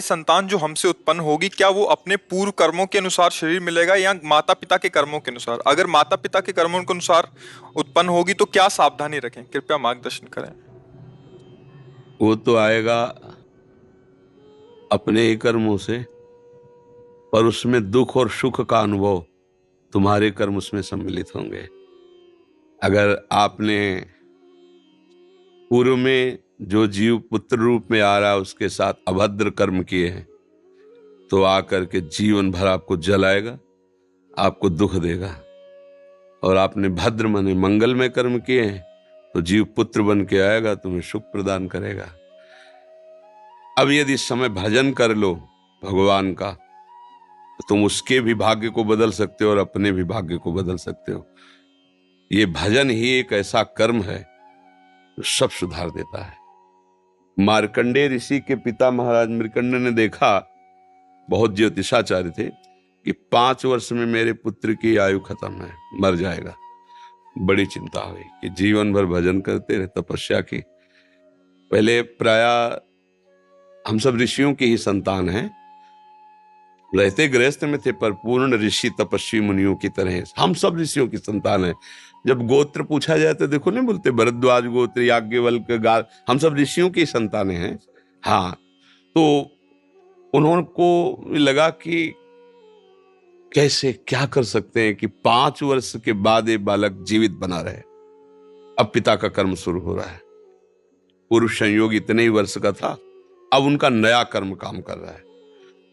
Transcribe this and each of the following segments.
संतान जो हमसे उत्पन्न होगी, क्या वो अपने पूर्व कर्मों के अनुसार शरीर मिलेगा या माता पिता के कर्मों के अनुसार? अगर माता पिता के कर्मों के अनुसार उत्पन्न होगी तो क्या सावधानी रखें? कृपया मार्गदर्शन करें। वो तो आएगा अपने ही कर्मों से, पर उसमें दुख और सुख का अनुभव तुम्हारे कर्म उसमें सम्मिलित होंगे। अगर आपने पूर्व में जो जीव पुत्र रूप में आ रहा है उसके साथ अभद्र कर्म किए हैं, तो आकर के जीवन भर आपको जलाएगा, आपको दुख देगा। और आपने भद्र माने मंगलमय कर्म किए हैं, तो जीव पुत्र बन के आएगा, तुम्हें सुख प्रदान करेगा। अब यदि समय भजन कर लो भगवान का, तो तुम उसके भी भाग्य को बदल सकते हो और अपने भी भाग्य को बदल सकते हो। ये भजन ही एक ऐसा कर्म है जो सब सुधार देता है। मार्कंडेय ऋषि के पिता महाराज मृकंड ने देखा, बहुत ज्योतिषाचार्य थे, कि 5 वर्ष में मेरे पुत्र की आयु खत्म है, मर जाएगा। बड़ी चिंता हुई कि जीवन भर भजन करते रहे, तपस्या की। पहले प्राय हम सब ऋषियों की ही संतान हैं, रहते गृहस्थ में थे, पर पूर्ण ऋषि तपस्वी मुनियों की तरह हम सब ऋषियों की संतान हैं। जब गोत्र पूछा जाए तो देखो नहीं बोलते भरद्वाज गोत्र, याज्ञवल्क्य, गार, हम सब ऋषियों की संतानें हैं। हाँ, तो उनको लगा कि कैसे क्या कर सकते हैं कि 5 वर्ष के बाद ये बालक जीवित बना रहे। अब पिता का कर्म शुरू हो रहा है। पूर्व संयोग इतने ही वर्ष का था, अब उनका नया कर्म काम कर रहा है।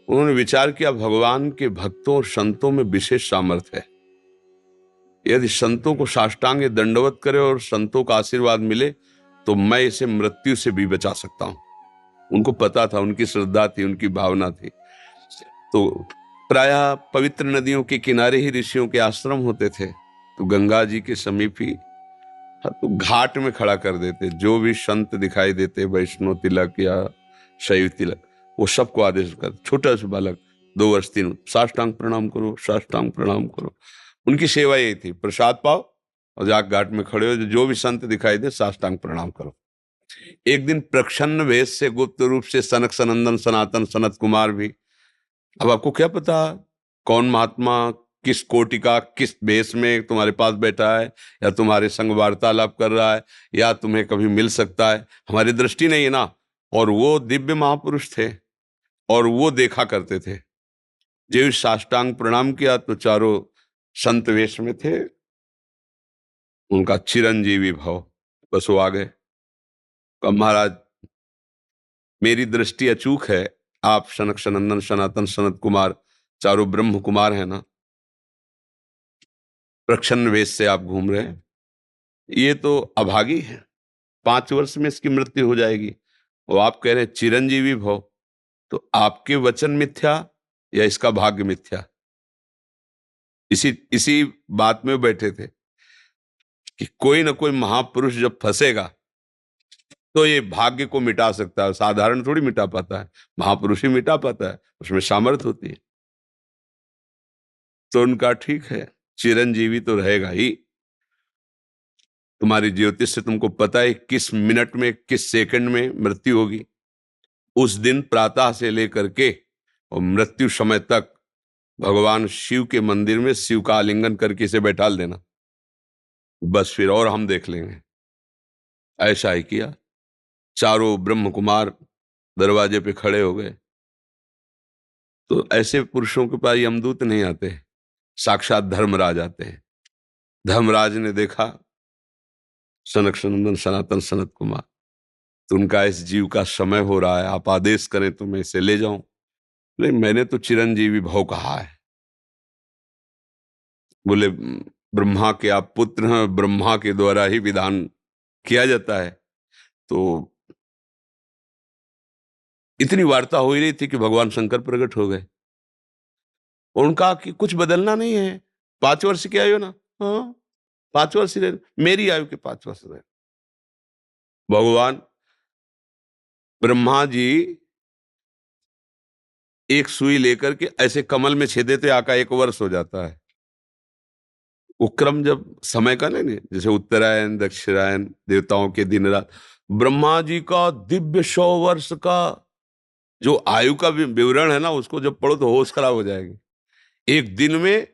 उन्होंने विचार किया, भगवान के भक्तों और संतों में विशेष सामर्थ्य है। यदि संतों को साष्टांग दंडवत करे और संतों का आशीर्वाद मिले, तो मैं इसे मृत्यु से भी बचा सकता हूं। उनको पता था, उनकी श्रद्धा थी, उनकी भावना थी। तो प्रायः पवित्र नदियों के किनारे ही ऋषियों के आश्रम होते थे, तो गंगा जी के समीप ही तो घाट में खड़ा कर देते। जो भी संत दिखाई देते, वैष्णव तिलक या शैव तिलक, वो सबको आदेश कर, छोटा सा बालक 2 वर्ष 3, साष्टांग प्रणाम करो, साष्टांग प्रणाम करो। उनकी सेवा यही थी, प्रसाद पाओ और जाके घाट में खड़े हो, जो भी संत दिखाई दे साष्टांग प्रणाम करो। एक दिन प्रच्छन्न वेश से गुप्त रूप से सनक सनंदन सनातन सनत कुमार भी, अब आपको क्या पता कौन महात्मा किस कोटि का किस वेश में तुम्हारे पास बैठा है, या तुम्हारे संग वार्तालाप कर रहा है, या तुम्हें कभी मिल सकता है, हमारी दृष्टि नहीं है ना। और वो दिव्य महापुरुष थे और वो देखा करते थे। जो साष्टांग प्रणाम किया तो चारों संत वेश में थे, उनका चिरंजीवी भव, बस वो आ गए। कहा, महाराज मेरी दृष्टि अचूक है, आप सनक सनंदन सनातन सनत कुमार चारों ब्रह्म कुमार है ना, प्रच्छन्न वेश से आप घूम रहे हैं, ये तो अभागी है, 5 वर्ष में इसकी मृत्यु हो जाएगी। और आप कह रहे हैं चिरंजीवी भव, तो आपके वचन मिथ्या या इसका भाग्य मिथ्या? इसी इसी बात में बैठे थे कि कोई ना कोई महापुरुष जब फंसेगा तो ये भाग्य को मिटा सकता है, साधारण थोड़ी मिटा पाता है, महापुरुष ही मिटा पाता है, उसमें सामर्थ्य होती है। तो उनका ठीक है, चिरंजीवी तो रहेगा ही। तुम्हारी ज्योतिष से तुमको पता है किस मिनट में किस सेकंड में मृत्यु होगी। उस दिन प्रातः से लेकर के और मृत्यु समय तक भगवान शिव के मंदिर में शिव का आलिंगन करके इसे बैठा देना, बस फिर और हम देख लेंगे। ऐसा ही किया। चारों ब्रह्म कुमार दरवाजे पे खड़े हो गए। तो ऐसे पुरुषों के पास यमदूत नहीं आते, साक्षात धर्मराज आते हैं। धर्मराज ने देखा सनक सनंदन सनातन सनत कुमार, तो उनका इस जीव का समय हो रहा है, आप आदेश करें तो मैं इसे ले जाऊं। नहीं, मैंने तो चिरंजीवी भव कहा है। बोले ब्रह्मा के आप पुत्र हैं, ब्रह्मा के द्वारा ही विधान किया जाता है। तो इतनी वार्ता हो ही रही थी कि भगवान शंकर प्रकट हो गए। उनका कि कुछ बदलना नहीं है, 5 वर्ष की आयु ना, हाँ 5 वर्ष रहे, मेरी आयु के 5 वर्ष रहे। भगवान ब्रह्मा जी एक सुई लेकर के ऐसे कमल में छेद देते, आका 1 वर्ष हो जाता है। वो क्रम जब समय का नहीं, जैसे उत्तरायण दक्षिणायन देवताओं के दिन रात, ब्रह्मा जी का दिव्य 100 वर्ष का जो आयु का विवरण है ना, उसको जब पढ़ो तो होश खराब हो जाएगी। एक दिन में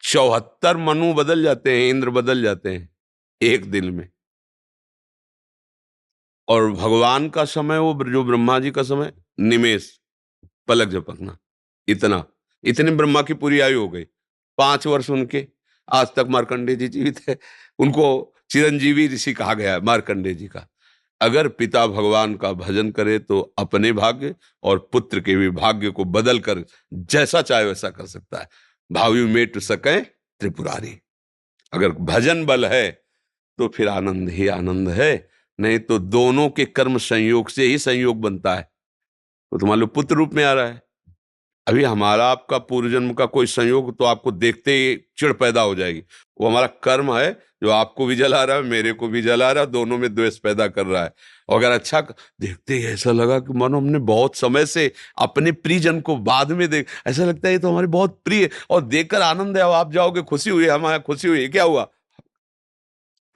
74 मनु बदल जाते हैं, इंद्र बदल जाते हैं एक दिन में। और भगवान का समय, वो जो ब्रह्मा जी का समय, निमेष, पलक झपकना, इतना। इतने ब्रह्मा की पूरी आयु हो गई। 5 वर्ष उनके, आज तक मार्कंडेय जी जीवित है। उनको चिरंजीवी ऋषि कहा गया है मार्कंडेय जी का। अगर पिता भगवान का भजन करे तो अपने भाग्य और पुत्र के भी भाग्य को बदल कर जैसा चाहे वैसा कर सकता है। भावी मेट सके त्रिपुरारी। अगर भजन बल है तो फिर आनंद ही आनंद है, नहीं तो दोनों के कर्म संयोग से ही संयोग बनता है। तो मान लो पुत्र रूप में आ रहा है, अभी हमारा आपका पूर्व जन्म का कोई संयोग तो आपको देखते ही चिढ़ पैदा हो जाएगी। वो हमारा कर्म है जो आपको भी जला रहा है, मेरे को भी जला रहा है, दोनों में द्वेष पैदा कर रहा है। और अगर अच्छा देखते ही ऐसा लगा कि मानो हमने बहुत समय से अपने प्रियजन को बाद में देख, ऐसा लगता है ये तो हमारे बहुत प्रिय, और देखकर आनंद है, आप जाओगे खुशी हुई, हमारा खुशी हुई, क्या हुआ?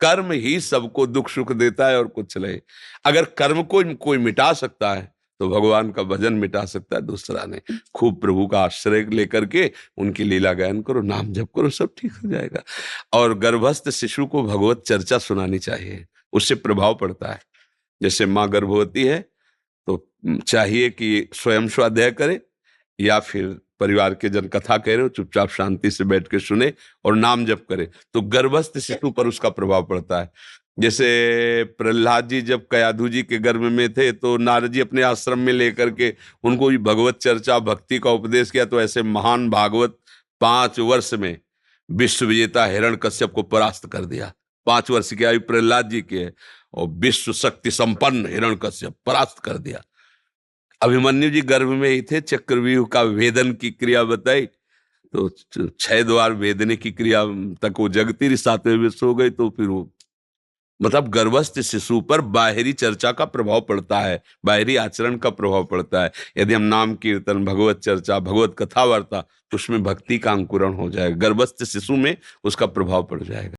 कर्म ही सबको दुख सुख देता है और कुछ नहीं। अगर कर्म को कोई मिटा सकता है तो भगवान का भजन मिटा सकता है दूसरा नहीं। खूब प्रभु का आश्रय लेकर के उनकी लीला गायन करो, नाम जप करो, सब ठीक हो जाएगा। और गर्भस्थ शिशु को भगवत चर्चा सुनानी चाहिए, उससे प्रभाव पड़ता है। जैसे माँ गर्भवती है तो चाहिए कि स्वयं स्वाध्याय करे, या फिर परिवार के जन कथा कह रहे हो, चुपचाप शांति से बैठ के सुने और नाम जप करे, तो गर्भस्थ शिशु पर उसका प्रभाव पड़ता है। जैसे प्रहलाद जी जब कयाधु जी के गर्भ में थे तो नारद जी अपने आश्रम में लेकर के उनको भी भगवत चर्चा भक्ति का उपदेश किया, तो ऐसे महान भागवत 5 वर्ष में विश्व विजेता हिरण्यकश्यप को परास्त कर दिया। 5 वर्ष की आयु प्रहलाद जी की है और विश्व शक्ति संपन्न हिरण्यकश्यप परास्त कर दिया। अभिमन्यु जी गर्भ में ही थे, चक्रव्यूह का वेदन की क्रिया बताई तो 6 द्वार वेदने की क्रिया तक वो जगती रही, 7वें विश्व हो गई। तो फिर वो मतलब गर्भस्थ शिशु पर बाहरी चर्चा का प्रभाव पड़ता है, बाहरी आचरण का प्रभाव पड़ता है। यदि हम नाम कीर्तन, भगवत चर्चा, भगवत कथा वार्ता, तो उसमें भक्ति का अंकुरण हो जाएगा, गर्भस्थ शिशु में उसका प्रभाव पड़ जाएगा।